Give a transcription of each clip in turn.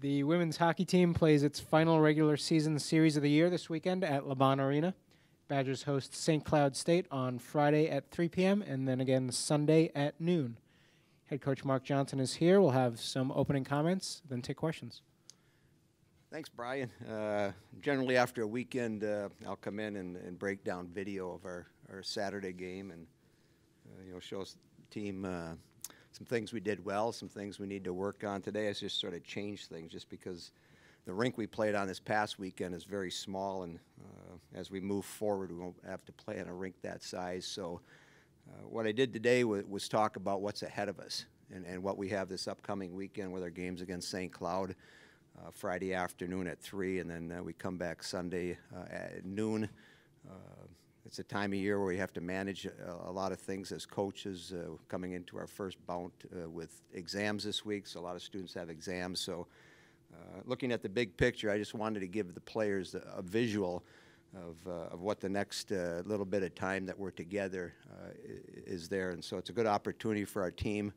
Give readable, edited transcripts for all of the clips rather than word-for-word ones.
The women's hockey team plays its final regular season series of the year this weekend at LeBon Arena. Badgers host St. Cloud State on Friday at 3 p.m. and then again Sunday at noon. Head coach Mark Johnson is here. We'll have some opening comments, then take questions. Thanks, Brian. Generally after a weekend, I'll come in and break down video of our Saturday game and show the team some things we did well, some things we need to work on. Today I just sort of changed things just because the rink we played on this past weekend is very small, and as we move forward, we won't have to play on a rink that size. So what I did today was talk about what's ahead of us and what we have this upcoming weekend with our games against St. Cloud. Friday afternoon at 3, and then we come back Sunday at noon. It's a time of year where we have to manage a lot of things as coaches, coming into our first bout with exams this week, so a lot of students have exams. So looking at the big picture, I just wanted to give the players a visual of what the next little bit of time that we're together is there. And so it's a good opportunity for our team.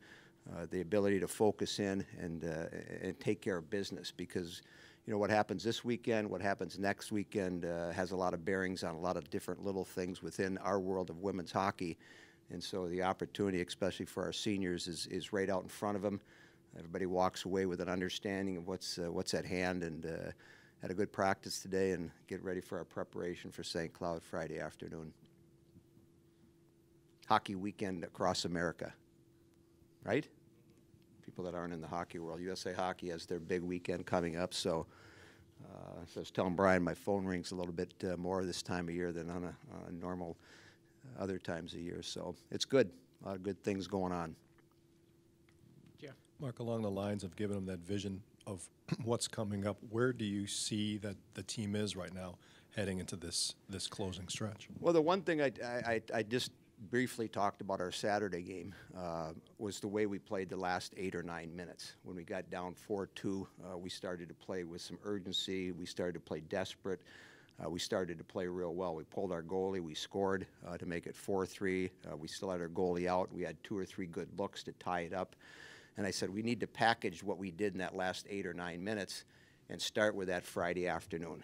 The ability to focus in and take care of business, because what happens this weekend, what happens next weekend has a lot of bearings on a lot of different little things within our world of women's hockey. And so the opportunity, especially for our seniors, is right out in front of them. Everybody walks away with an understanding of what's at hand, and had a good practice today and get ready for our preparation for St. Cloud Friday afternoon. Hockey weekend across America, right? People that aren't in the hockey world. USA Hockey has their big weekend coming up, so I was telling Brian my phone rings a little bit more this time of year than on a normal other times of year, so it's good. A lot of good things going on. Yeah. Mark, along the lines of giving them that vision of what's coming up, where do you see that the team is right now heading into this closing stretch? Well, the one thing I just briefly talked about our Saturday game was the way we played the last 8 or 9 minutes. When we got down 4-2, we started to play with some urgency. We started to play desperate. We started to play real well. We pulled our goalie. We scored to make it 4-3. We still had our goalie out. We had 2 or 3 good looks to tie it up. And I said, we need to package what we did in that last 8 or 9 minutes and start with that Friday afternoon.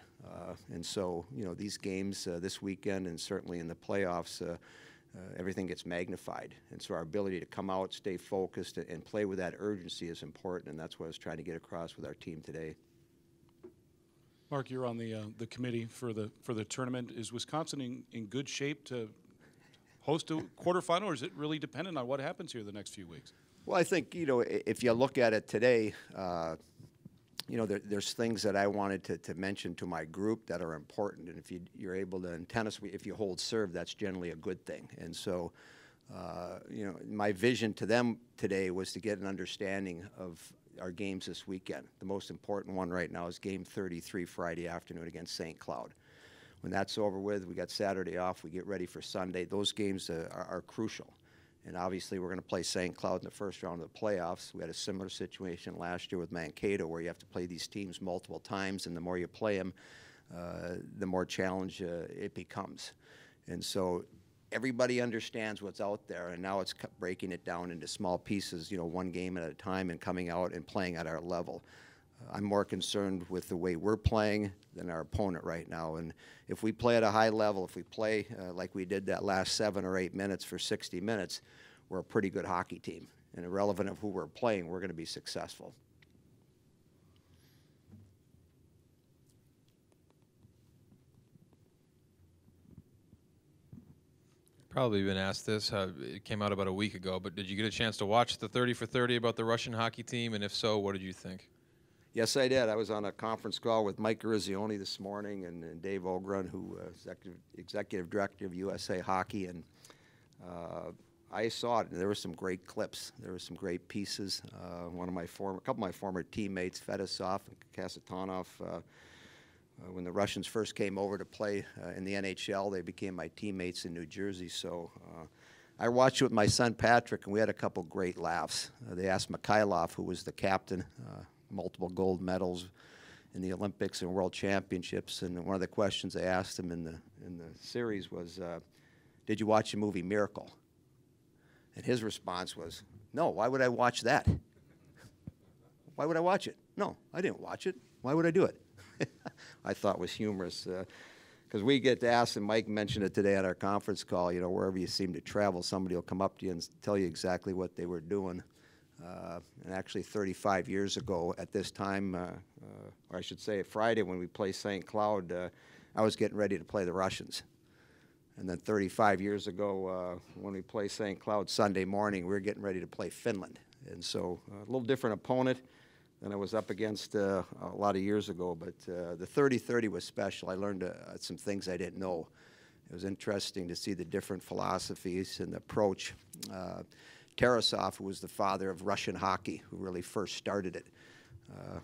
And so, these games this weekend and certainly in the playoffs, everything gets magnified. And so our ability to come out, stay focused, and play with that urgency is important, and that's what I was trying to get across with our team today. Mark, you're on the committee for the tournament. Is Wisconsin in good shape to host a quarterfinal, or is it really dependent on what happens here the next few weeks? Well, I think, if you look at it today, there's things that I wanted to mention to my group that are important. And if you're able to, in tennis, if you hold serve, that's generally a good thing. And so, my vision to them today was to get an understanding of our games this weekend. The most important one right now is game 33 Friday afternoon against St. Cloud. When that's over with, we got Saturday off, we get ready for Sunday. Those games are crucial. And obviously, we're going to play St. Cloud in the first round of the playoffs. We had a similar situation last year with Mankato, where you have to play these teams multiple times, and the more you play them, the more challenge it becomes. And so everybody understands what's out there, and now it's breaking it down into small pieces, one game at a time, and coming out and playing at our level. I'm more concerned with the way we're playing than our opponent right now. And if we play at a high level, if we play like we did that last 7 or 8 minutes for 60 minutes, we're a pretty good hockey team. And irrelevant of who we're playing, we're going to be successful. Probably been asked this. It came out about a week ago, but did you get a chance to watch the 30 for 30 about the Russian hockey team? And if so, what did you think? Yes, I did. I was on a conference call with Mike Grizzioni this morning and Dave Ogren, who executive director of USA Hockey, and I saw it. And there were some great clips. There were some great pieces. A couple of my former teammates, Fedosov and Kasatonov, when the Russians first came over to play in the NHL, they became my teammates in New Jersey. So I watched it with my son Patrick, and we had a couple great laughs. They asked Mikhailov, who was the captain, multiple gold medals in the Olympics and World Championships, and one of the questions they asked him in the series was, "Did you watch the movie Miracle?" And his response was, "No. Why would I watch that? Why would I watch it? No, I didn't watch it. Why would I do it? I thought was humorous. Because we get asked, and Mike mentioned it today at our conference call, you know, wherever you seem to travel, somebody will come up to you and tell you exactly what they were doing. And actually 35 years ago at this time, or I should say Friday when we played St. Cloud, I was getting ready to play the Russians. And then 35 years ago, when we played St. Cloud Sunday morning, we were getting ready to play Finland. And so a little different opponent than I was up against a lot of years ago. But the 30-30 was special. I learned some things I didn't know. It was interesting to see the different philosophies and the approach. Tarasov, who was the father of Russian hockey, who really first started it.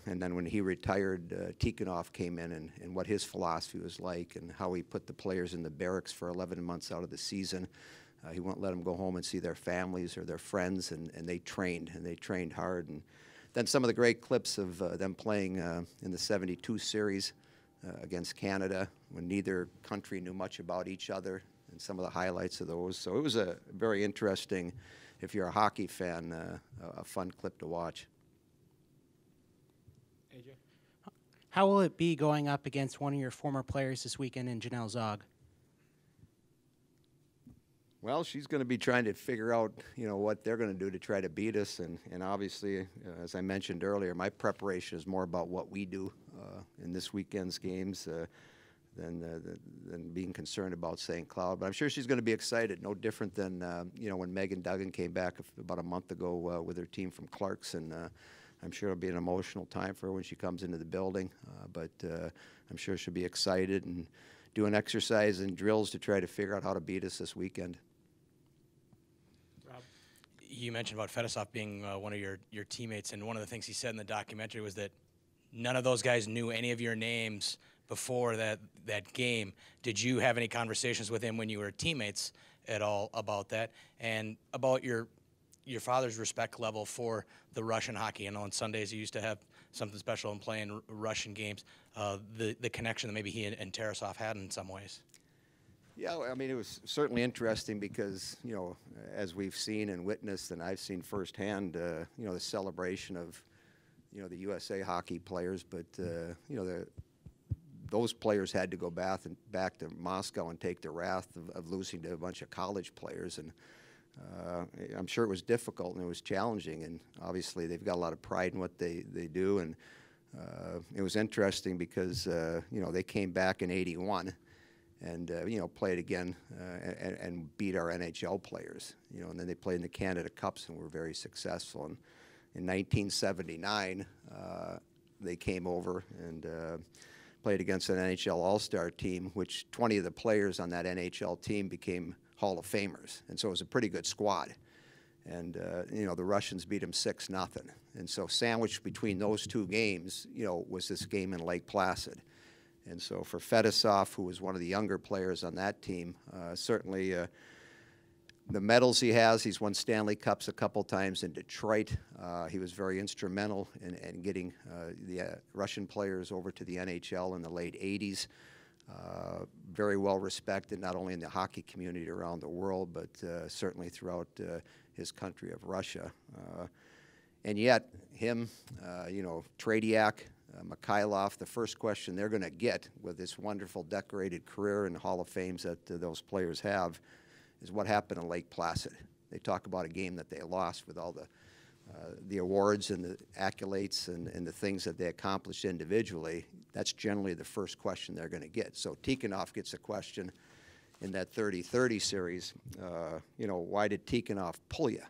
And then when he retired, Tikhonov came in and what his philosophy was like and how he put the players in the barracks for 11 months out of the season. He wouldn't let them go home and see their families or their friends, and they trained hard. And then some of the great clips of them playing in the 72 series against Canada when neither country knew much about each other, and some of the highlights of those. So it was a very interesting, if you're a hockey fan, a fun clip to watch. AJ? How will it be going up against one of your former players this weekend in Janelle Zog? Well, she's going to be trying to figure out, you know, what they're going to do to try to beat us. And obviously, as I mentioned earlier, my preparation is more about what we do in this weekend's games than being concerned about St. Cloud. But I'm sure she's going to be excited, no different than, you know, when Megan Duggan came back about a month ago with her team from Clarkson. I'm sure it'll be an emotional time for her when she comes into the building. But I'm sure she'll be excited and doing exercise and drills to try to figure out how to beat us this weekend. You mentioned about Fedosov being one of your teammates, and one of the things he said in the documentary was that none of those guys knew any of your names before that game. Did you have any conversations with him when you were teammates at all about that, and about your father's respect level for the Russian hockey? I know on Sundays he used to have something special in playing Russian games. The connection that maybe he and Tarasov had in some ways. Yeah, I mean, it was certainly interesting because, you know, as we've seen and witnessed, and I've seen firsthand, you know, the celebration of, you know, the USA hockey players, but, you know, those players had to go back to Moscow and take the wrath of losing to a bunch of college players. And I'm sure it was difficult and it was challenging. And obviously they've got a lot of pride in what they do. And it was interesting because, you know, they came back in '81. And, you know, played again and beat our NHL players, you know, and then they played in the Canada Cups and were very successful. And in 1979, they came over and played against an NHL All-Star team, which 20 of the players on that NHL team became Hall of Famers. And so it was a pretty good squad. And, you know, the Russians beat them 6-0. And so sandwiched between those two games, you know, was this game in Lake Placid. And so for Fedosov, who was one of the younger players on that team, certainly the medals he has, he's won Stanley Cups a couple times in Detroit. He was very instrumental in getting the Russian players over to the NHL in the late '80s. Very well respected, not only in the hockey community around the world, but certainly throughout his country of Russia. And yet, him, you know, Tradiak, Mikhailov, the first question they're going to get with this wonderful decorated career and Hall of Fames that those players have is what happened in Lake Placid. They talk about a game that they lost with all the awards and the accolades and the things that they accomplished individually. That's generally the first question they're going to get. So Tikhonov gets a question in that 30-30 series, you know, why did Tikhonov pull you?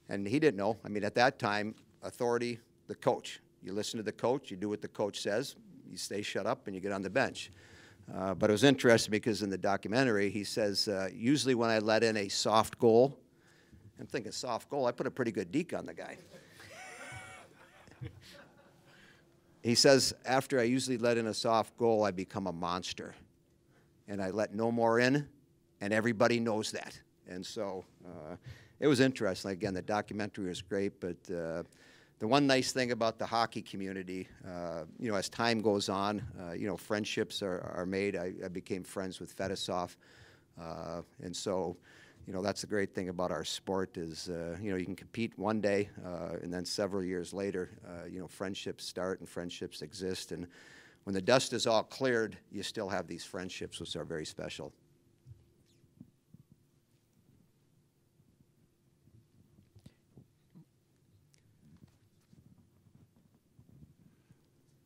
And he didn't know. I mean, at that time, authority, the coach. You listen to the coach, you do what the coach says, you stay shut up, and you get on the bench. But it was interesting because in the documentary, he says, usually when I let in a soft goal, I'm thinking soft goal, I put a pretty good deke on the guy. He says, after I usually let in a soft goal, I become a monster. And I let no more in, and everybody knows that. And so it was interesting. Again, the documentary was great, but the one nice thing about the hockey community, you know, as time goes on, you know, friendships are made. I became friends with Fedosov. And so, you know, that's the great thing about our sport is, you know, you can compete one day, and then several years later, you know, friendships start and friendships exist. And when the dust is all cleared, you still have these friendships, which are very special.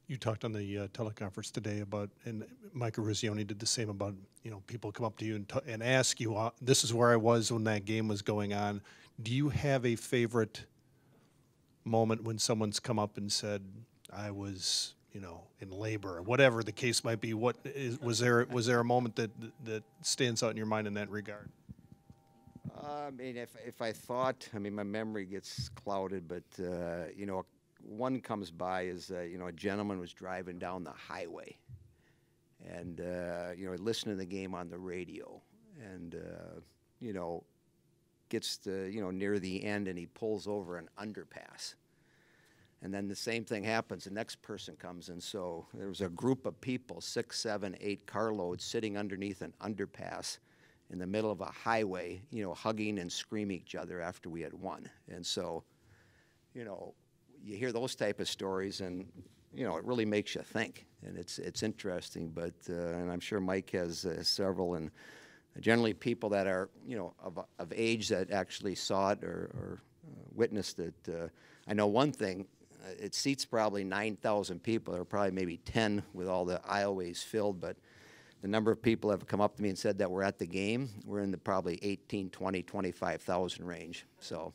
You talked on the teleconference today about, and Mike Ruzioni did the same about, you know, people come up to you and ask you, this is where I was when that game was going on. Do you have a favorite moment when someone's come up and said, I was, you know, in labor, or whatever the case might be? Was there a moment that stands out in your mind in that regard? I mean, if I thought, I mean, my memory gets clouded, but, you know, one comes by is, you know, a gentleman was driving down the highway and, you know, listening to the game on the radio and, you know, gets to, you know, near the end and he pulls over an underpass. And then the same thing happens. The next person comes in. So there was a group of people, 6, 7, 8 carloads sitting underneath an underpass in the middle of a highway, you know, hugging and screaming each other after we had won. And so, you know, you hear those type of stories, and you know it really makes you think, and it's interesting. But and I'm sure Mike has several, and generally people that are you know of age that actually saw it or witnessed it. I know one thing: it seats probably 9,000 people. There are probably maybe 10 with all the aisleways filled, but the number of people that have come up to me and said that we're at the game, we're in the probably 18, 20, 25,000 range. So.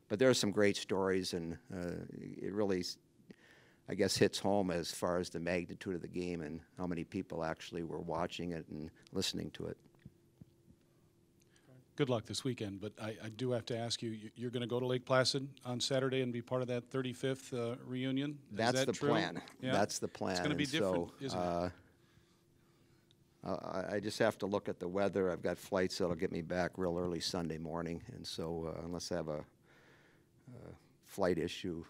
But there are some great stories, and it really, I guess, hits home as far as the magnitude of the game and how many people actually were watching it and listening to it. Good luck this weekend, but I do have to ask you, you're going to go to Lake Placid on Saturday and be part of that 35th reunion? That's that the true? plan. Yeah. That's the plan. It's going to be And different, so, isn't it? I just have to look at the weather. I've got flights that'll get me back real early Sunday morning, and so unless I have a flight issue,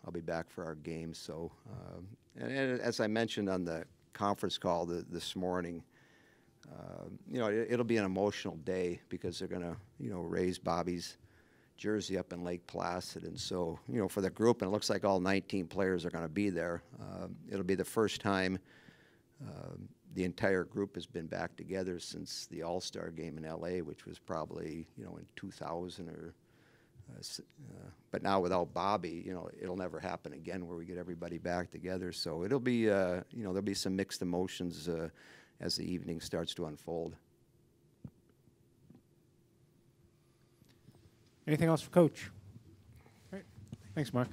I'll be back for our game. So, and as I mentioned on the conference call this morning, you know, it'll be an emotional day because they're going to, you know, raise Bobby's jersey up in Lake Placid. And so, you know, for the group, and it looks like all 19 players are going to be there, it'll be the first time the entire group has been back together since the All-Star game in L.A., which was probably, you know, in 2000 or but now without Bobby, you know, it'll never happen again where we get everybody back together. So it'll be, you know, there'll be some mixed emotions as the evening starts to unfold. Anything else for Coach? All right. Thanks, Mark.